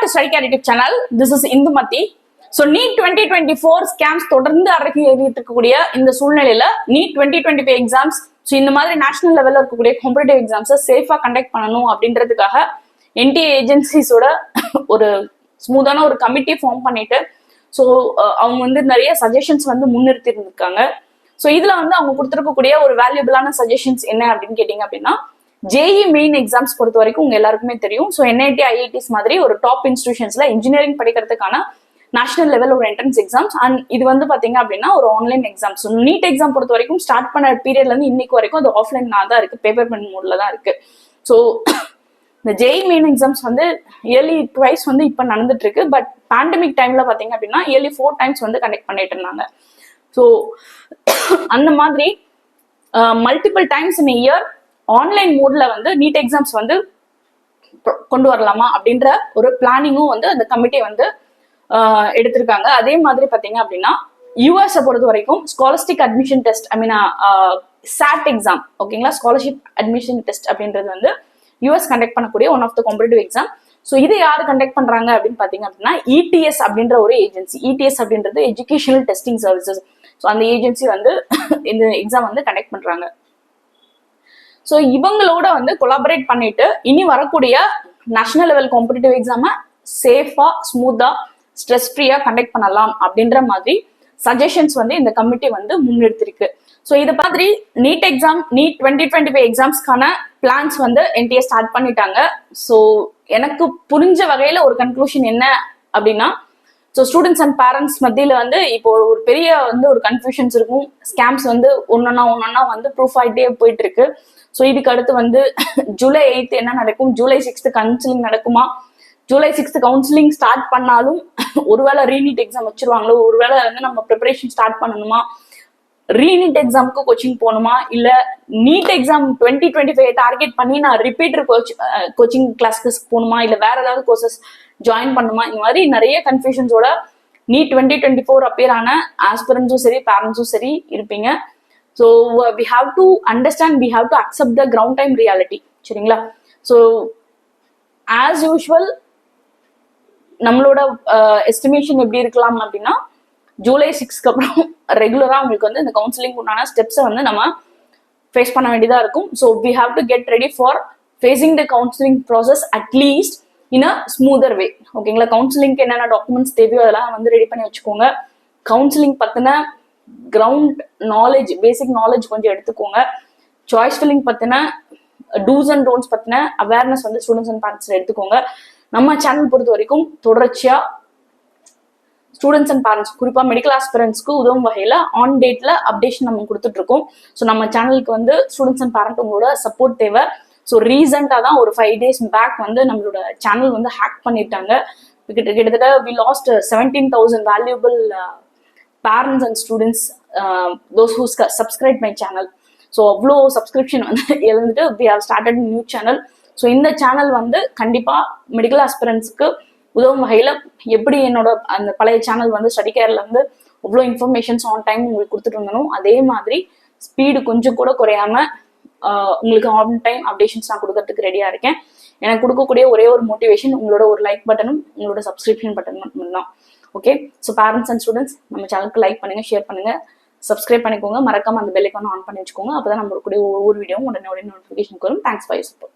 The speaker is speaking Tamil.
To study care YouTube channel. This is Indumathi. So NEET 2024 scams தொடர்ந்து அரங்கேறிட்டு இருக்கக்கூடிய இந்த சூழ்நிலையில நீட் 2025 எக்ஸாம்ஸ், ஸோ இந்த மாதிரி நேஷனல் லெவலில் இருக்கக்கூடிய காம்படிட்டிவ் எக்ஸாம்ஸை சேஃபாக கண்டக்ட் பண்ணணும் அப்படின்றதுக்காக என்டிஏ ஏஜென்சிஸோட ஒரு ஸ்மூத்தான ஒரு கமிட்டி ஃபார்ம் பண்ணிட்டு ஸோ அவங்க வந்து நிறைய சஜஷன்ஸ் வந்து முன்னிறுத்தி இருந்திருக்காங்க. ஸோ இதுல வந்து அவங்க கொடுத்துருக்கக்கூடிய ஒரு வேல்யூபிளான சஜஷன்ஸ் என்ன அப்படின்னு கேட்டீங்க அப்படின்னா, ஜேஇ மெயின் எக்ஸாம்ஸ் பொறுத்த வரைக்கும் உங்க எல்லாருக்குமே தெரியும். ஸோ என்ஐடி ஐஐடிஸ் மாதிரி ஒரு டாப் இன்ஸ்டிடியூஷன்ஸ்ல இன்ஜினியரிங் படிக்கிறதுக்கான நேஷனல் லெவல் ஒரு என்ட்ரன்ஸ் எக்ஸாம்ஸ் அண்ட் இது வந்து பாத்தீங்க அப்படின்னா ஒரு online exam. So NEET exam பொறுத்த வரைக்கும் ஸ்டார்ட் பண்ண பீரியட்ல இருந்து இன்னைக்கு வரைக்கும் அது ஆஃப்லைன் தான் இருக்கு, பேப்பர் பென் மோட்ல தான் இருக்கு. ஸோ இந்த ஜேஇ மெயின் எக்ஸாம்ஸ் வந்து இயர்லி ட்வைஸ் வந்து இப்போ நடந்துட்டு இருக்கு. பட் பேண்டமிக் டைம்ல பாத்தீங்க அப்படின்னா இயர்லி 4 times வந்து கண்டக்ட் பண்ணிட்டு இருந்தாங்க. ஸோ அந்த மாதிரி multiple times in year online மோட்ல வந்து நீட் எக்ஸாம்ஸ் வந்து கொண்டு வரலாமா அப்படின்ற ஒரு பிளானிங்கும் வந்து அந்த கமிட்டி வந்து எடுத்திருக்காங்க. அதே மாதிரி பாத்தீங்க அப்படின்னா யூஎஸ் பொறுத்த வரைக்கும் scholarship admission test, I mean SAT exam, ஓகேங்களா, ஸ்காலர்ஷிப் அட்மிஷன் டெஸ்ட் அப்படின்றது வந்து யூஎஸ் கண்டக்ட் பண்ணக்கூடிய one of the competitive exam. So இதை யாரு கண்டக்ட் பண்றாங்க அப்படின்னு பாத்தீங்க அப்படின்னா இடிஎஸ் அப்படின்ற ஒரு ஏஜென்சி. இடிஎஸ் அப்படின்றது எஜுகேஷனல் டெஸ்டிங் சர்வீசஸ். ஸோ அந்த ஏஜென்சி வந்து இந்த எக்ஸாம் வந்து கண்டக்ட் பண்றாங்க. ஸோ இவங்களோட வந்து கொலாபரேட் பண்ணிட்டு இனி வரக்கூடிய நேஷனல் லெவல் காம்படிட்டிவ் எக்ஸாமை சேஃபா ஸ்மூத்தா ஸ்ட்ரெஸ் ஃப்ரீயா கண்டக்ட் பண்ணலாம் அப்படின்ற மாதிரி சஜஷன்ஸ் வந்து இந்த கமிட்டி வந்து முன்னெடுத்திருக்கு. ஸோ இது மாதிரி நீட் எக்ஸாம், நீட் 2025 எக்ஸாம்ஸ்க்கான பிளான்ஸ் வந்து என்டிஏ ஸ்டார்ட் பண்ணிட்டாங்க. ஸோ எனக்கு புரிஞ்ச வகையில ஒரு கன்க்ளூஷன் என்ன அப்படின்னா, ஸோ ஸ்டூடெண்ட்ஸ் அண்ட் பேரண்ட்ஸ் மத்தியில வந்து இப்போ ஒரு பெரிய வந்து ஒரு கன்ஃபியூஷன்ஸ் இருக்கும். ஸ்கேம்ஸ் வந்து ஒன்னொன்னா வந்து ப்ரூஃப் ஆகிட்டே போயிட்டு இருக்கு. ஸோ இதுக்கு அடுத்து வந்து ஜூலை 8 என்ன நடக்கும், ஜூலை 6 கவுன்சிலிங் நடக்குமா, ஜூலை 6 கவுன்சிலிங் ஸ்டார்ட் பண்ணாலும் ஒருவேளை ரீநீட் எக்ஸாம் வச்சிருவாங்களோ, ஒருவேளை வந்து நம்ம ப்ரிப்பரேஷன் ஸ்டார்ட் பண்ணணுமா, ரீநீட் எக்ஸாமுக்கு கோச்சிங் போகணுமா, இல்ல நீட் எக்ஸாம் 2025 டார்கெட் பண்ணி நான் ரிப்பீட்டர் கோச்சிங் கிளாஸ்க்கு போகணுமா, இல்ல வேற ஏதாவது கோர்சஸ் ஜாயின் பண்ணுமா, இந்த மாதிரி நிறைய கன்ஃபியூஷன்ஸோட நீட் 2024 அப்பியர் ஆன ஆஸ்பிரன்ஸும் சரி பேரண்ட்ஸும் சரி இருப்பீங்க. So we have to understand, we have to accept the ground time reality, சரிங்களா. ஸோ ஆஸ் யூஷுவல் நம்மளோட எஸ்டிமேஷன் எப்படி இருக்கலாம் அப்படின்னா, ஜூலை 6க்கு அப்புறம் ரெகுலரா உங்களுக்கு வந்து இந்த கவுன்சிலிங் உண்டான ஸ்டெப்ஸை வந்து நம்ம ஃபேஸ் பண்ண வேண்டியதா இருக்கும். So we have to get ready for facing the counselling process at least in a smoother way, ஓகேங்களா. கவுன்சிலிங்க்கு என்னென்ன டாக்குமெண்ட்ஸ் தேவையோ அதெல்லாம் வந்து ரெடி பண்ணி வச்சுக்கோங்க. கவுன்சிலிங் பத்தின கிரவுண்ட் நாலேஜ், பேசிக் நாலேஜ் கொஞ்சம் எடுத்துக்கோங்க. சாய்ஸ் ஃபில்லிங் பத்தின டூஸ் அண்ட் டோன்ட்ஸ் பத்தின அவேர்னஸ் வந்து ஸ்டூடெண்ட்ஸ் அண்ட் பேரண்ட்ஸ் எடுத்துக்கோங்க. நம்ம சேனல் பொறுத்த வரைக்கும் தொடர்ச்சியா ஸ்டூடெண்ட்ஸ் அண்ட் பேரண்ட்ஸ், குறிப்பா மெடிக்கல் ஆஸ்பிரன்ஸ்க்கு உதவும் வகையில ஆன் டேட்ல அப்டேஷன் நம்ம கொடுத்துட்டு இருக்கோம். ஸோ நம்ம சேனலுக்கு வந்து ஸ்டூடெண்ட்ஸ் அண்ட் பேரண்ட் உங்களோட சப்போர்ட் தேவை. ஸோ ரீசெண்டா தான் ஒரு 5 days பேக் வந்து நம்மளோட சேனல் வந்து ஹேக் பண்ணிட்டாங்க. கிட்டத்தட்ட we lost 17,000 valuable parents and students, those who subscribe my channel. So அவ்வளோ சப்ஸ்கிரிப்ஷன் வந்து எழுந்துட்டு we have started new channel. So இந்த சேனல் வந்து கண்டிப்பா மெடிக்கல் ஆஸ்பிரன்ஸ்க்கு உதவும் வகையில எப்படி என்னோட அந்த பழைய சேனல் வந்து ஸ்டடி கேர்ல இருந்து அவ்வளோ இன்ஃபர்மேஷன்ஸ் ஆன் டைம் உங்களுக்கு கொடுத்துட்டு இருந்தனும், அதே மாதிரி ஸ்பீடு கொஞ்சம் கூட குறையாம உங்களுக்கு ஆன் டைம் அப்டேஷன்ஸ் நான் கொடுக்கறதுக்கு ரெடியா இருக்கேன். எனக்கு கொடுக்கக்கூடிய ஒரே ஒரு மோட்டிவேஷன் உங்களோட ஒரு லைக் பட்டனும் உங்களோட சப்ஸ்கிரிப்ஷன் பட்டன் மட்டும் தான். Okay, so parents and students நம்ம சேனலுக்கு லைக் பண்ணுங்க, ஷேர் பண்ணுங்க, சப்ஸ்கிரைப் பண்ணிக்கோங்க, மறக்காம அந்த பெல் ஐகான் ஆன் பண்ணி வச்சுக்கோங்க. அப்பதான் நம்மளுடைய ஒவ்வொரு வீடியோவும் உடனே நோட்டிஃபிகேஷன் வரும். Thanks for your support.